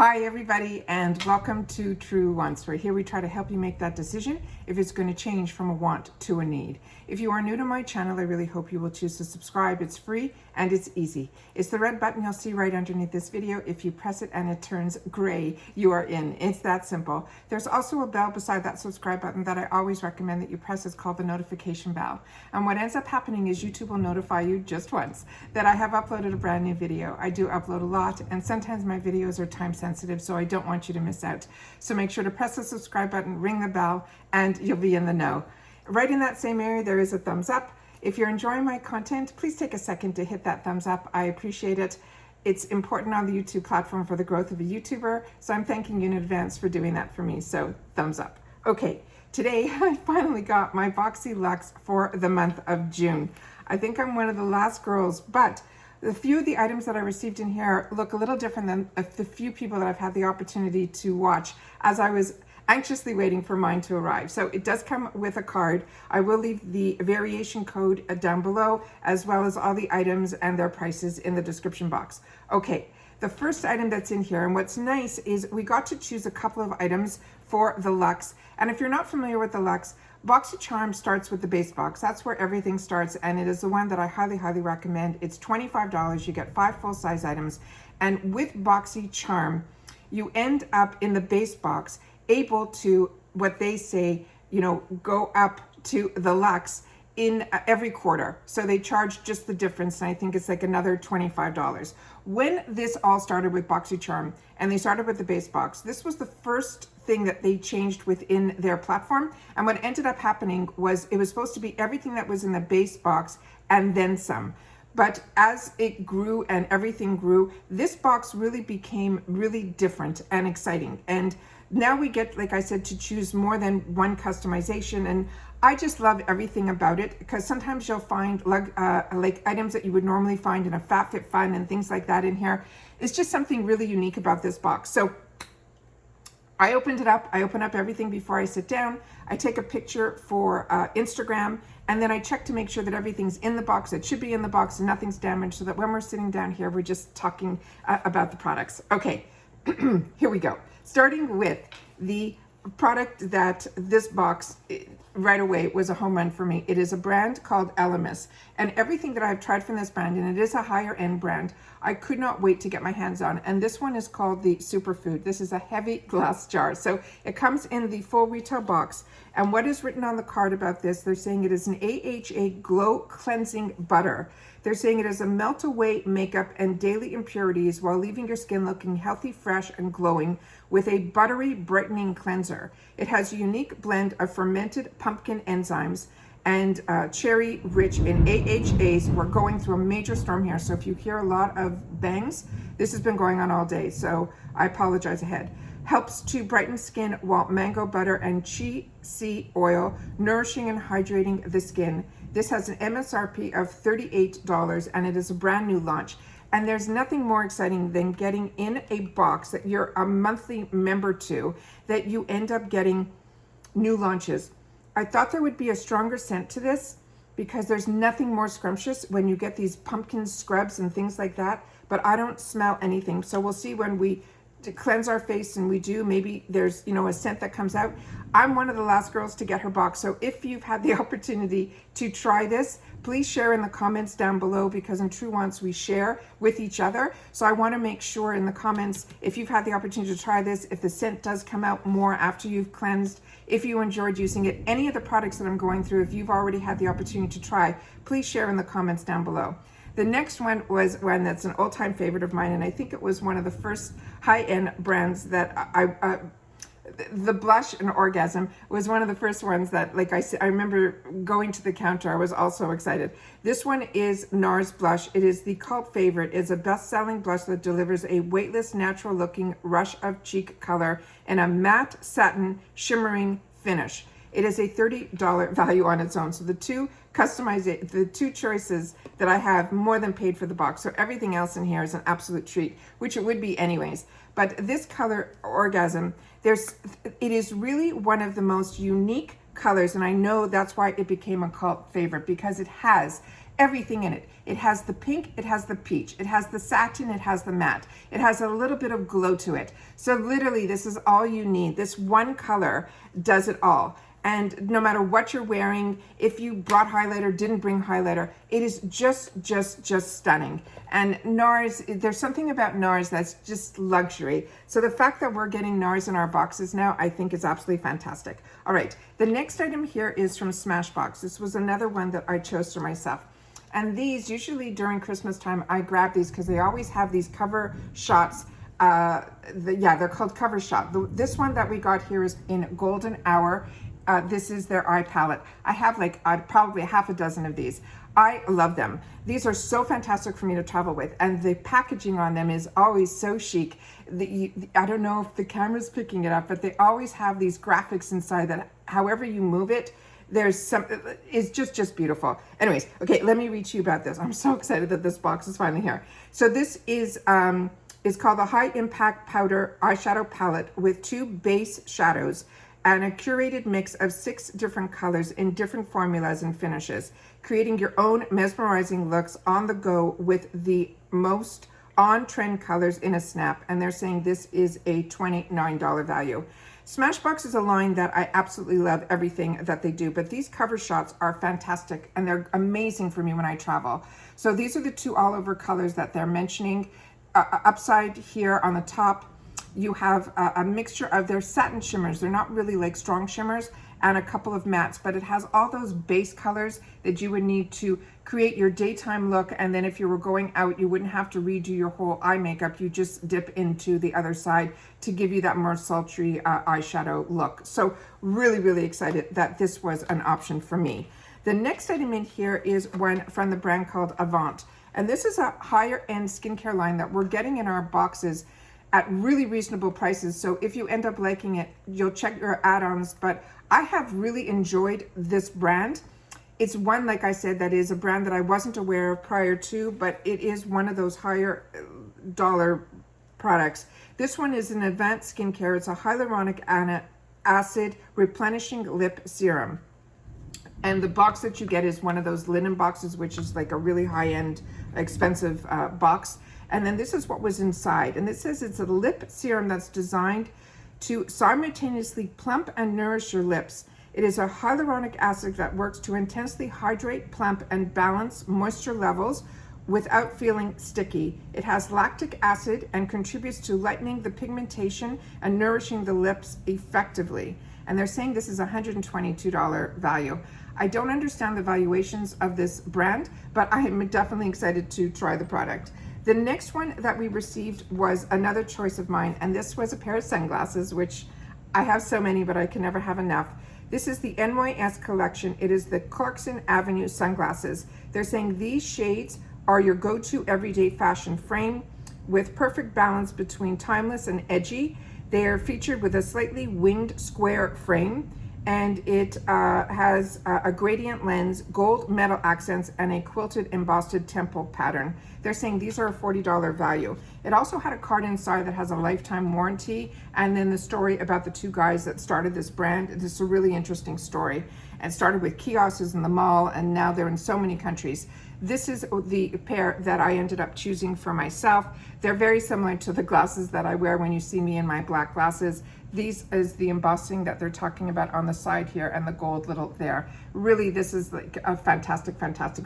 Hi everybody, and welcome to True Wants, where here we try to help you make that decision if it's going to change from a want to a need. If you are new to my channel, I really hope you will choose to subscribe. It's free and it's easy. It's the red button you'll see right underneath this video. If you press it and it turns gray, you are in. It's that simple. There's also a bell beside that subscribe button that I always recommend that you press. It's called the notification bell. And what ends up happening is YouTube will notify you just once that I have uploaded a brand new video. I do upload a lot, and sometimes my videos are time sensitive, so I don't want you to miss out. So make sure to press the subscribe button, ring the bell, and you'll be in the know. Right in that same area, there is a thumbs up. If you're enjoying my content, please take a second to hit that thumbs up. I appreciate it. It's important on the YouTube platform for the growth of a YouTuber, so I'm thanking you in advance for doing that for me, so thumbs up. Okay, today I finally got my Boxy Luxe for the month of June. I think I'm one of the last girls, but a few of the items that I received in here look a little different than the few people that I've had the opportunity to watch as I was anxiously waiting for mine to arrive. So it does come with a card. I will leave the variation code down below, as well as all the items and their prices in the description box. Okay, the first item that's in here, and what's nice is we got to choose a couple of items for the Luxe. And if you're not familiar with the Luxe, BOXYCHARM starts with the base box. That's where everything starts, and it is the one that I highly recommend. It's $25. You get 5 full-size items, and with BOXYCHARM, you end up in the base box able to, what they say, go up to the Luxe in every quarter. So they charge just the difference, and I think it's like another $25. When this all started with BOXYCHARM, and they started with the base box, this was the first thing that they changed within their platform. And what ended up happening was it was supposed to be everything that was in the base box and then some. But as it grew and everything grew, this box really became really different and exciting. And now we get, like I said, to choose more than one customization. And I just love everything about it, because sometimes you'll find like items that you would normally find in a FabFitFun and things like that in here. It's just something really unique about this box. So I opened it up. I open up everything before I sit down. I take a picture for Instagram, and then I check to make sure that everything's in the box. It should be in the box and nothing's damaged, so that when we're sitting down here, we're just talking about the products. Okay, here we go. Starting with the product that this box right away was a home run for me. It is a brand called Elemis, and everything that I've tried from this brand, and it is a higher end brand, I could not wait to get my hands on. And this one is called the Superfood. This is a heavy glass jar, so it comes in the full retail box. And what is written on the card about this, they're saying it is an AHA glow cleansing butter. They're saying it is a melt away makeup and daily impurities while leaving your skin looking healthy, fresh, and glowing with a buttery brightening cleanser. It has a unique blend of fermented pumpkin enzymes and cherry rich in AHAs. We're going through a major storm here, so if you hear a lot of bangs, this has been going on all day, so I apologize ahead. Helps to brighten skin while mango butter and chia seed oil nourishing and hydrating the skin. This has an MSRP of $38, and it is a brand new launch. And there's nothing more exciting than getting in a box that you're a monthly member to, that you end up getting new launches. I thought there would be a stronger scent to this, because there's nothing more scrumptious when you get these pumpkin scrubs and things like that, but I don't smell anything. So we'll see when we cleanse our face, and we do, maybe there's a scent that comes out. I'm one of the last girls to get her box, so if you've had the opportunity to try this, please share in the comments down below, because in True Wants we share with each other. So I want to make sure in the comments, if you've had the opportunity to try this, if the scent does come out more after you've cleansed, if you enjoyed using it, any of the products that I'm going through, if you've already had the opportunity to try, please share in the comments down below. The next one was one that's an all-time favorite of mine, and I think it was one of the first high-end brands that the blush and ORGASAM was one of the first ones that, like I said, I remember going to the counter. I was also excited. This one is NARS Blush. It is the cult favorite. It's a best-selling blush that delivers a weightless, natural-looking rush of cheek color in a matte satin shimmering finish. It is a $30 value on its own. So the two choices that I have more than paid for the box. So everything else in here is an absolute treat, which it would be anyways. But this color, ORGASAM, it is really one of the most unique colors, and I know that's why it became a cult favorite, because it has everything in it. It has the pink, it has the peach, it has the satin, it has the matte. It has a little bit of glow to it. So literally this is all you need. This one color does it all. And no matter what you're wearing, if you brought highlighter, didn't bring highlighter, it is just stunning. And NARS, there's something about NARS that's just luxury. So the fact that we're getting NARS in our boxes now, I think is absolutely fantastic. All right, the next item here is from Smashbox. This was another one that I chose for myself. And these, usually during Christmas time, I grab these because they always have these cover shots. They're called cover shot. This one that we got here is in Golden Hour. This is their eye palette. I have like probably half a dozen of these. I love them. These are so fantastic for me to travel with, and the packaging on them is always so chic. I don't know if the camera's picking it up, but they always have these graphics inside that however you move it, there's some, it's just beautiful. Anyways, okay, let me read to you about this. I'm so excited that this box is finally here. So this is called the High Impact Powder Eyeshadow Palette with 2 base shadows and a curated mix of 6 different colors in different formulas and finishes, creating your own mesmerizing looks on the go with the most on-trend colors in a snap. And they're saying this is a $29 value. Smashbox is a line that I absolutely love everything that they do, but these cover shots are fantastic and they're amazing for me when I travel. So these are the 2 all over colors that they're mentioning. Upside here on the top, you have a mixture of their satin shimmers. They're not really like strong shimmers, and a couple of mattes, but it has all those base colors that you would need to create your daytime look. And then if you were going out, you wouldn't have to redo your whole eye makeup. You just dip into the other side to give you that more sultry eyeshadow look. So really excited that this was an option for me. The next item in here is one from the brand called Avant. And this is a higher end skincare line that we're getting in our boxes at really reasonable prices. So if you end up liking it, you'll check your add-ons. But I have really enjoyed this brand. It's one, like I said, that is a brand that I wasn't aware of prior to, but it is one of those higher dollar products. This one is an Avant skincare. It's a hyaluronic acid replenishing lip serum. And the box that you get is one of those linen boxes, which is like a really high-end, expensive box. And then this is what was inside. And it says it's a lip serum that's designed to simultaneously plump and nourish your lips. It is a hyaluronic acid that works to intensely hydrate, plump, and balance moisture levels without feeling sticky. It has lactic acid and contributes to lightening the pigmentation and nourishing the lips effectively. And they're saying this is a $122 value. I don't understand the valuations of this brand, but I am definitely excited to try the product. The next one that we received was another choice of mine, and this was a pair of sunglasses, which I have so many, but I can never have enough. This is the NYS collection. It is the Clarkson Avenue sunglasses. They're saying these shades are your go-to everyday fashion frame with perfect balance between timeless and edgy. They are featured with a slightly winged square frame, and it has a gradient lens, gold metal accents, and a quilted embossed temple pattern. They're saying these are a $40 value. It also had a card inside that has a lifetime warranty, and then the story about the 2 guys that started this brand. This is a really interesting story. And started with kiosks in the mall, and now they're in so many countries. This is the pair that I ended up choosing for myself. They're very similar to the glasses that I wear when you see me in my black glasses. These is the embossing that they're talking about on the side here, and the gold little there. Really, this is like a fantastic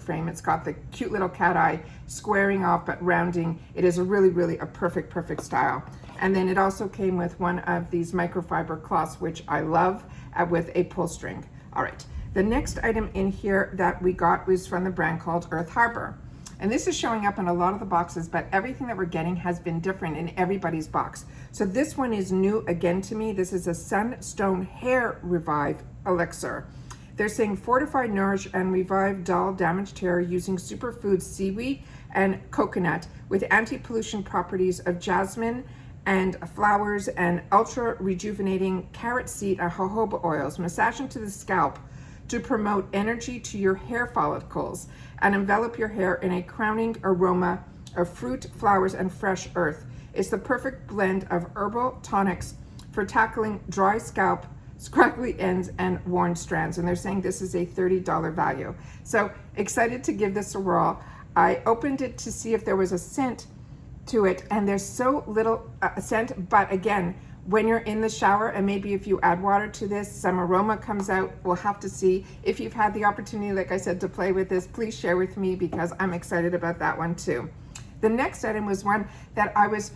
frame. It's got the cute little cat eye squaring off but rounding. It is a really a perfect style. And then it also came with one of these microfiber cloths, which I love, with a pull string. All right, the next item in here that we got was from the brand called Earth Harbor. And this is showing up in a lot of the boxes, but everything that we're getting has been different in everybody's box. So this one is new again to me. This is a Sunstone Hair Revive Elixir. They're saying fortify, nourish, and revive dull, damaged hair using superfood seaweed and coconut with anti-pollution properties of jasmine and flowers and ultra rejuvenating carrot seed and jojoba oils. Massage into the scalp to promote energy to your hair follicles and envelop your hair in a crowning aroma of fruit, flowers, and fresh earth. It's the perfect blend of herbal tonics for tackling dry scalp scraggly ends, and worn strands. And they're saying this is a $30 value. So excited to give this a whirl. I opened it to see if there was a scent to it, and there's so little scent, but again, when you're in the shower, and maybe if you add water to this, some aroma comes out. We'll have to see. If you've had the opportunity, like I said, to play with this, please share with me, because I'm excited about that one too. The next item was one that I was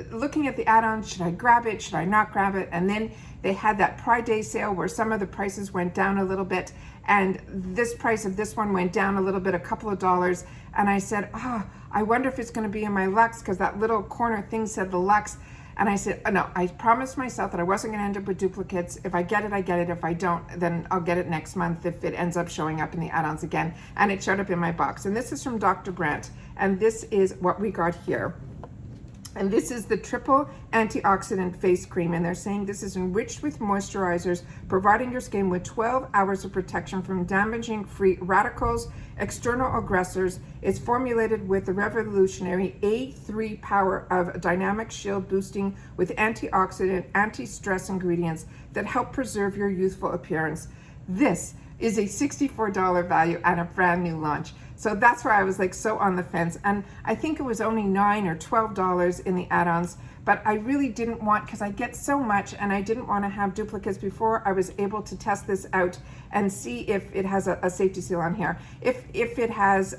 looking at the add-on. Should I grab it? Should I not grab it? And then they had that Pride Day sale where some of the prices went down a little bit, and this price of this one went down a little bit, a couple of dollars. And I said, I wonder if it's going to be in my Luxe, because that little corner thing said the Luxe. And I said, oh, no, I promised myself that I wasn't going to end up with duplicates. If I get it, I get it. If I don't, then I'll get it next month if it ends up showing up in the add-ons again. And it showed up in my box. And this is from Dr. Brandt. And this is what we got here. And this is the triple antioxidant face cream. And they're saying this is enriched with moisturizers, providing your skin with 12 hours of protection from damaging free radicals, external aggressors. It's formulated with the revolutionary A3 power of dynamic shield, boosting with antioxidant, anti-stress ingredients that help preserve your youthful appearance. This is a $64 value and a brand new launch. So that's where I was like so on the fence. And I think it was only $9 or $12 in the add-ons, but I really didn't want, because I get so much and I didn't want to have duplicates before I was able to test this out and see if it has a safety seal on here. If it has,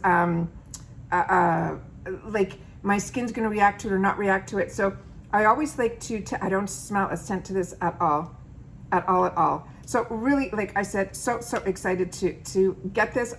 like my skin's going to react to it or not react to it. So I always like to I don't smell a scent to this at all. At all. So really, like I said, so excited to get this.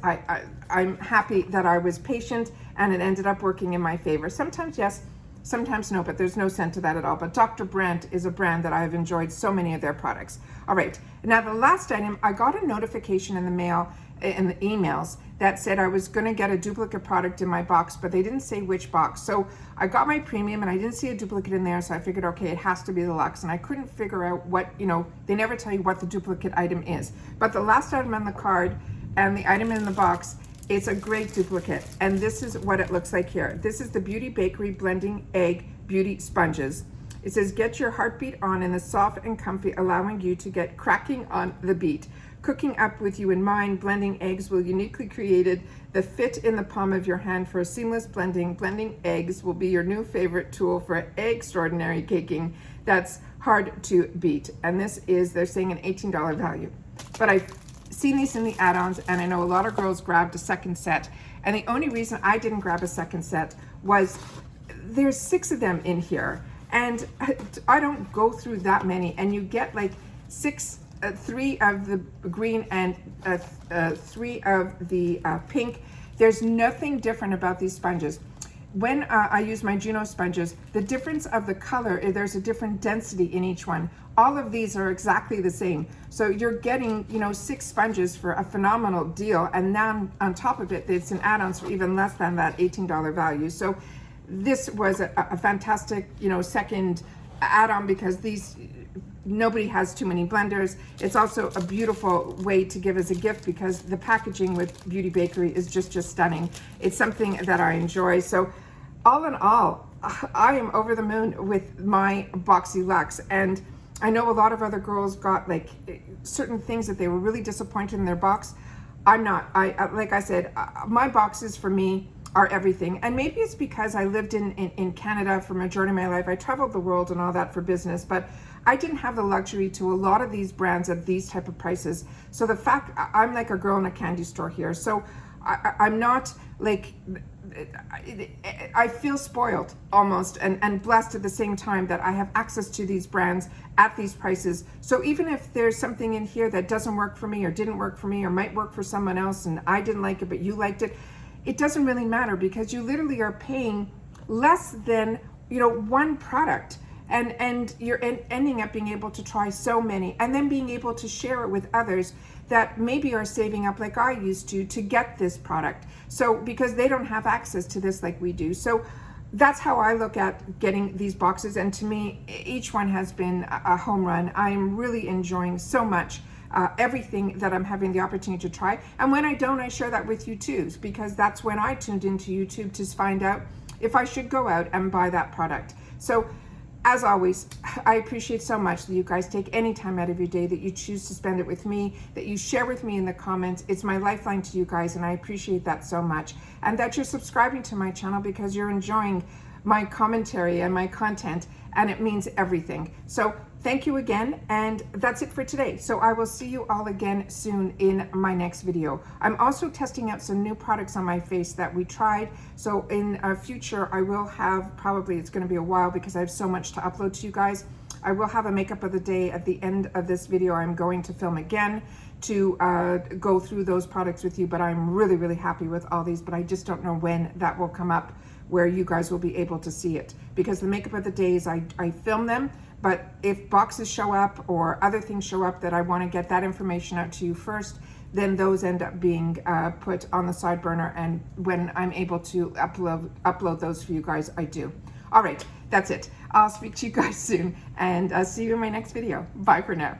I'm happy that I was patient and it ended up working in my favor. Sometimes yes, sometimes no, but there's no scent to that at all. But Dr. Brandt is a brand that I've enjoyed so many of their products. All right, now the last item, I got a notification in the mail, in the emails, that said I was going to get a duplicate product in my box, but they didn't say which box. So I got my premium and I didn't see a duplicate in there, so I figured, okay, it has to be the Luxe. And I couldn't figure out what, they never tell you what the duplicate item is. But the last item on the card and the item in the box, it's a great duplicate. And this is what it looks like here. This is the Beauty Bakerie Blending Egg Beauty Sponges. It says, get your heartbeat on in the soft and comfy, allowing you to get cracking on the beat. Cooking up with you in mind, blending eggs will uniquely created the fit in the palm of your hand for a seamless blending. Blending eggs will be your new favorite tool for extraordinary caking that's hard to beat. And this is, they're saying, an $18 value. But I've seen these in the add-ons, and I know a lot of girls grabbed a second set. And the only reason I didn't grab a second set was there's 6 of them in here. And I don't go through that many. And you get like 3 of the green and 3 of the pink. There's nothing different about these sponges. When I use my Juno sponges, the difference of the color, there's a different density in each one. All of these are exactly the same. So you're getting, 6 sponges for a phenomenal deal. And now on top of it, it's an add-ons for even less than that $18 value. So this was a fantastic, second add-on, because these, nobody has too many blenders. It's also a beautiful way to give as a gift, because the packaging with Beauty Bakerie is just stunning. It's something that I enjoy. So all in all, I am over the moon with my Boxy Luxe. And I know a lot of other girls got like certain things that they were really disappointed in their box. I'm not. Like I said, my boxes for me are everything. And maybe it's because I lived in Canada for majority of my life. I traveled the world and all that for business, but I didn't have the luxury to a lot of these brands at these type of prices. So the fact, I'm like a girl in a candy store here. So I'm not like, I feel spoiled almost and blessed at the same time that I have access to these brands at these prices. So even if there's something in here that doesn't work for me or didn't work for me or might work for someone else and I didn't like it, but you liked it, it doesn't really matter, because you literally are paying less than, one product. And you're ending up being able to try so many, and then being able to share it with others that maybe are saving up like I used to get this product. So because they don't have access to this like we do. So that's how I look at getting these boxes. And to me, each one has been a home run. I am really enjoying so much everything that I'm having the opportunity to try. And when I don't, I share that with you too, because that's when I tuned into YouTube to find out if I should go out and buy that product. So as always, I appreciate so much that you guys take any time out of your day, that you choose to spend it with me, that you share with me in the comments. It's my lifeline to you guys, and I appreciate that so much. And that you're subscribing to my channel because you're enjoying my commentary and my content, and it means everything. So thank you again, and that's it for today. So I will see you all again soon in my next video. I'm also testing out some new products on my face that we tried. So in future, I will have, probably it's going to be a while because I have so much to upload to you guys. I will have a makeup of the day at the end of this video. I'm going to film again to go through those products with you, but I'm really, really happy with all these, but I just don't know when that will come up where you guys will be able to see it, because the makeup of the days, I film them, but if boxes show up or other things show up that I want to get that information out to you first, then those end up being put on the side burner, and when I'm able to upload those for you guys, I do. All right, that's it. I'll speak to you guys soon, and see you in my next video. Bye for now.